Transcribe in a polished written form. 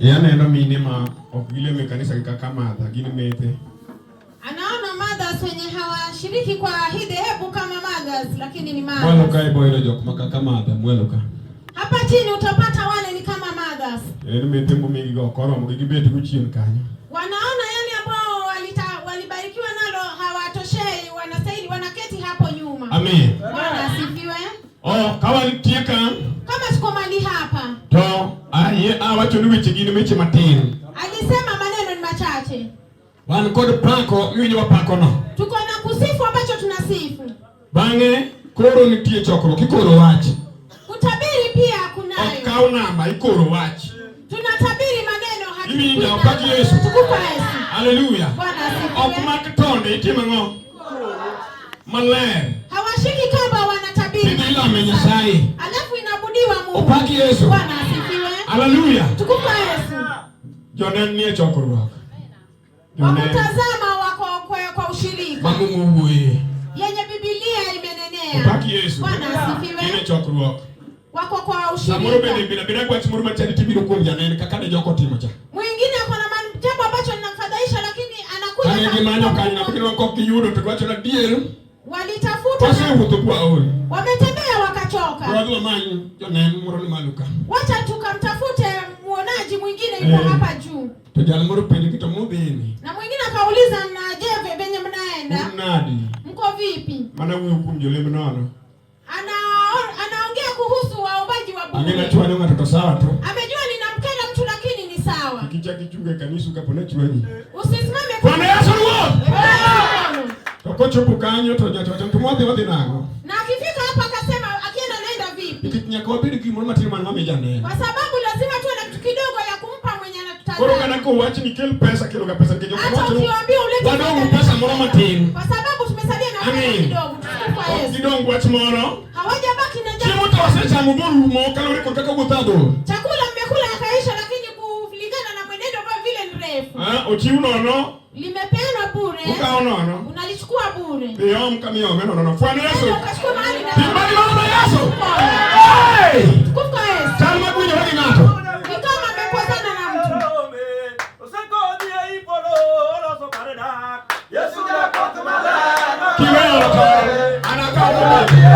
Yaneno minima okile mekanisa kama lakini mete. Anaona mothers wenye hawashiriki kwa hii dhehebu kama mothers lakini ni mothers. Mwelo kai boy ile jok kama mother mwelo ka. Hapa chini utapata wale ni kama mothers. Mete mumigi go koro mugibeti kuchien kanyo. Wanaona yale ambao walibarikiwa nalo hawatoshei, wanastahili wanaketi hapo nyuma. Amen. Bwana asifiwe. Kawali tieka. Kama tuko mali hapa. To awacho ni weche gini meche matin. Alisema maneno ni machache. Wan kod pako miwinjo wa pako no. Tuko na kusifu ambacho tunasifu. Bange koro nitie chokro kikoro wachi. Kutabiri pia kunayo. Okao namba ikoro wachi. Tunatabiri maneno haki. Iminja upaki Yesu. Tukupa Yesu. Haleluya. Bwana asifiwe. Okumak tonde itima ngo. Maler. Hawashiki kama wanatabiri. Bila amenyesai. Alafu inabudiwa Mungu. Upaki Yesu. Bwana asifiwe. Haleluya. Tukupa Yesu. Jonen nie chokro wako. Wakutazama wako kwa ushirika. Mamungu yenye Biblia imenenea. Upaki Yesu. Bwana asifiwe. Nie chokro wako. Wako kwa ushirika. Samoro bende bila kwa chimuru machani tibiro kwa mjane kakane joko timo cha. Mwingine akona jambo ambacho linamfadhaisha lakini anakuja kama kani manyo kani na kwa kiyudo tukwacho na diel. Walitafuta. Wase hutupwa oli. Wametembea wakachoka. Kwa manyu jonen muro ni maluka. Wacha tukamtafute muonaji mwingine yuko hapa juu. Tujali muro pende kito mudhini. Na mwingine akauliza na je venye mnaenda? Mnadi. Mko vipi? Maana huyu kumjole mnono. Anaongea kuhusu waombaji wa Mungu. Angena chwa watoto sawa tu. Amejua ninamkera mtu lakini ni sawa. Kikicha kichunge kanisa kapona chwani. Usisimame kwa Bwana Yesu ruo. Tokocho bukanyo to nyato tumwathe wathi nango. Na akifika hapa akasema akienda naenda vipi? Ikinya kwa bidi kimona matini mama jane. Kwa sababu lazima tuwe na kitu kidogo ya kumpa mwenye anatutazama. Koro kana ko wachi ni kel pesa kilo ka pesa kidogo. Hata ukiwaambia ulete wadogo pesa moro matini. Kwa sababu tumesalia na pesa kidogo. Tukupa Yesu. Kidogo wachi moro. Hawajabaki na jambo. Chimo to wasecha muburu mo kalori kwa kaka gutado. Chakula mmekula yakaisha lakini kulingana na mwenendo kwa vile ni refu. Ochiuno no. Limepeanwa bure. Ukaona no. Unalichukua bure. Ndio mkamio meno no. Bwana Yesu. Ukachukua mahali na. Timbali mama Yesu. Hey! Tukupa Yesu. Salma kunyo hadi ngato. Ni kama amekozana na mtu. Yesu ya kwa tumala. Kiwe anakaa.